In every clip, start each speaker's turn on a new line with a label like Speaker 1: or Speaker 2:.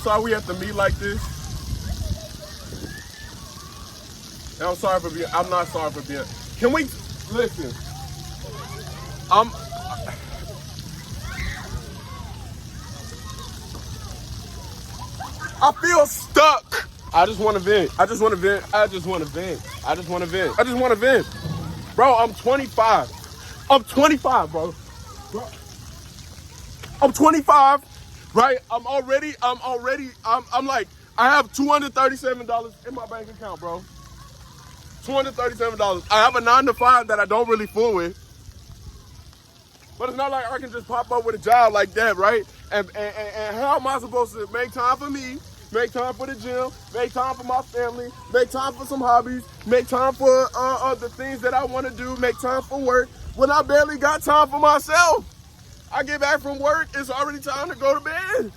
Speaker 1: sorry we have to meet like this. And I'm not sorry for being. Can we, listen, I feel stuck. I just want to vent. I just want to vent. Bro, I'm 25. I'm 25, bro. I'm 25, right? I'm like, I have $237 in my bank account, bro. $237. I have a 9-to-5 that I don't really fool with. But it's not like I can just pop up with a job like that, right? And how am I supposed to make time for me, make time for the gym, make time for my family, make time for some hobbies, make time for the things that I want to do, make time for work, when I barely got time for myself? I get back from work, it's already time to go to bed.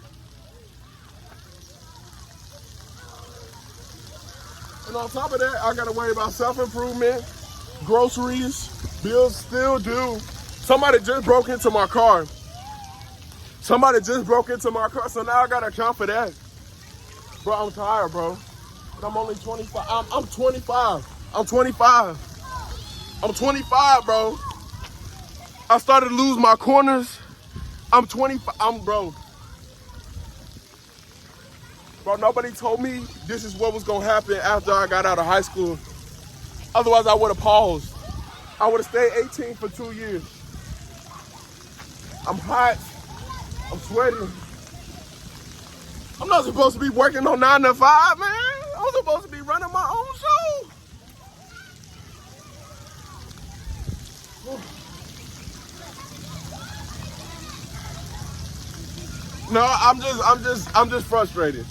Speaker 1: And on top of that, I gotta worry about self-improvement, groceries, bills still due. Somebody just broke into my car. So now I gotta account for that. Bro, I'm tired, bro. I'm only 25. I'm 25. I'm 25, bro. I started to lose my corners. I'm 25. Bro, nobody told me this is what was gonna happen after I got out of high school. Otherwise, I would have paused. I would have stayed 18 for 2 years. I'm hot. I'm sweating. I'm not supposed to be working no 9 to 5, man. I'm supposed to be running my own show. No, I'm just frustrated.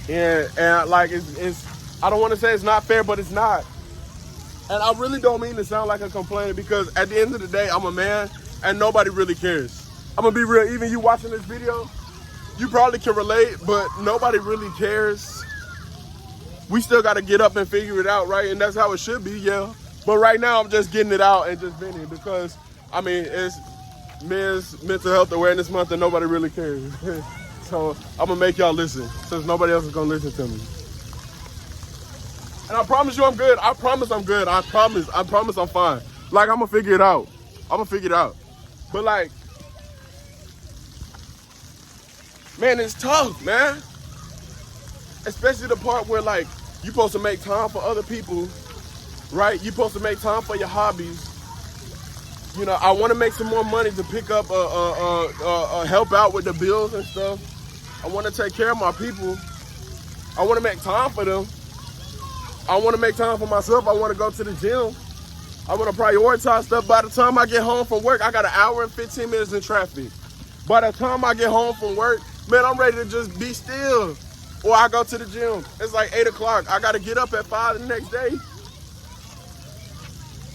Speaker 1: And like it's I don't want to say it's not fair, but it's not. And I really don't mean to sound like a complainer, because at the end of the day, I'm a man and nobody really cares. I'm gonna be real, even you watching this video, you probably can relate, but nobody really cares. We still gotta get up and figure it out, right? And that's how it should be, yeah. But right now, I'm just getting it out and just venting, because, I mean, it's Men's Mental Health Awareness Month and nobody really cares. So I'm gonna make y'all listen, since nobody else is gonna listen to me. And I promise you I'm good. I promise I'm good. I promise I'm fine. Like, I'm gonna figure it out. But like, man, it's tough, man. Especially the part where, like, you're supposed to make time for other people, right? You're supposed to make time for your hobbies. You know, I want to make some more money to pick up, help out with the bills and stuff. I want to take care of my people. I want to make time for them. I want to make time for myself. I want to go to the gym. I want to prioritize stuff. By the time I get home from work, I got an hour and 15 minutes in traffic. By the time I get home from work, man, I'm ready to just be still. Or I go to the gym. It's like 8 o'clock. I got to get up at 5 the next day.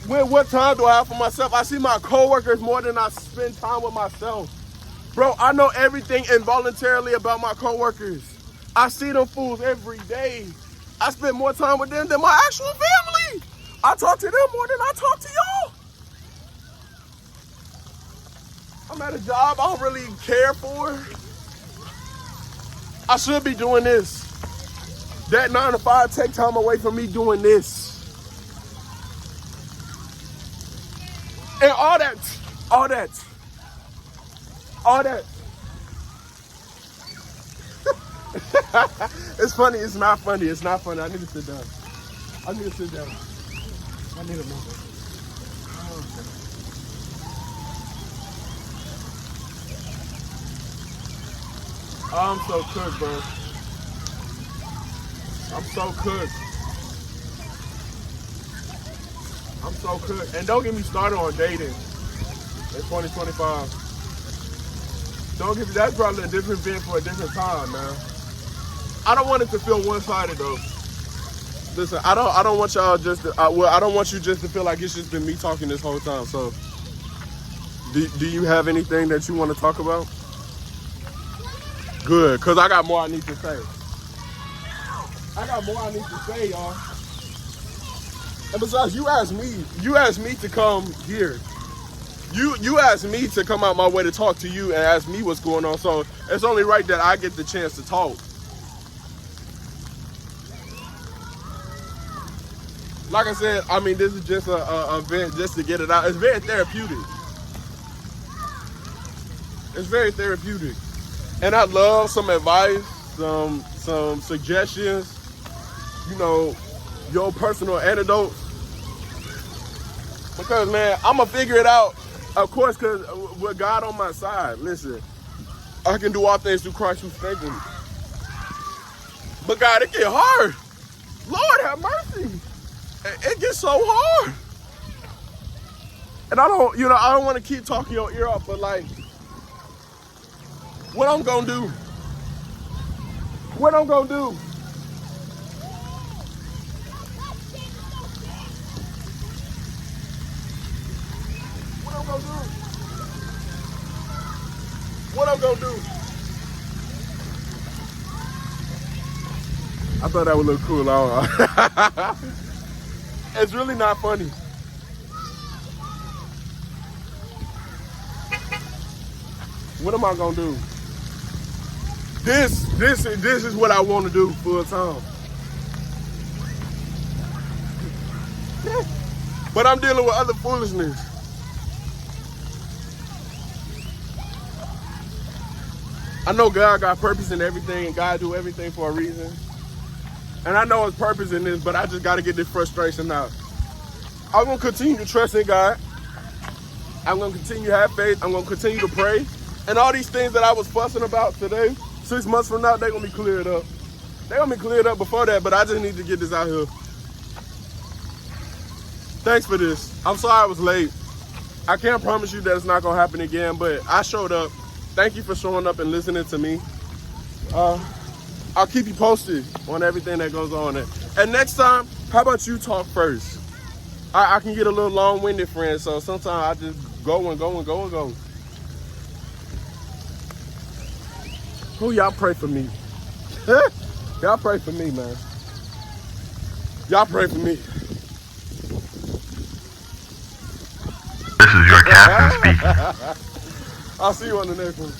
Speaker 1: What time do I have for myself? I see my coworkers more than I spend time with myself. Bro, I know everything involuntarily about my coworkers. I see them fools every day. I spend more time with them than my actual family. I talk to them more than I talk to y'all. I'm at a job I don't really care for. I should be doing this. That 9 to 5 take time away from me doing this. And all that. It's funny, it's not funny. I need to sit down. I need a moment. I'm so cooked, bro. I'm so cooked. And don't get me started on dating in 2025. That's probably a different event for a different time, man. I don't want it to feel one-sided, though. Listen, I don't want y'all just to, I don't want you just to feel like it's just been me talking this whole time. So, do you have anything that you want to talk about? Good, because I got more I need to say. Y'all. And besides, you asked me to come here. You asked me to come out my way to talk to you and ask me what's going on, so it's only right that I get the chance to talk. Like I said, I mean, this is just a event just to get it out. It's very therapeutic. It's very therapeutic. And I love some advice, some suggestions, you know, your personal antidotes. Because, man, I'm going to figure it out, of course, because with God on my side, listen, I can do all things through Christ who strengthens me. But, God, it get hard. Lord have mercy. It gets so hard. And I don't want to keep talking your ear off, but, like, what I'm going to do? What I'm going to do? What I'm going to do? What I'm going to do? I thought that would look cool. It's really not funny. What am I going to do? This is what I want to do full time. But I'm dealing with other foolishness. I know God got purpose in everything, and God do everything for a reason. And I know His purpose in this, but I just got to get this frustration out. I'm going to continue to trust in God. I'm going to continue to have faith. I'm going to continue to pray. And all these things that I was fussing about today, 6 months from now, they're going to be cleared up. They're going to be cleared up before that, but I just need to get this out here. Thanks for this. I'm sorry I was late. I can't promise you that it's not going to happen again, but I showed up. Thank you for showing up and listening to me. I'll keep you posted on everything that goes on there. And next time, how about you talk first? I can get a little long-winded, friend, so sometimes I just go and go and go and go. Who y'all pray for me? Y'all pray for me, man. Y'all pray for me.
Speaker 2: This is your captain speaking.
Speaker 1: I'll see you on the next one.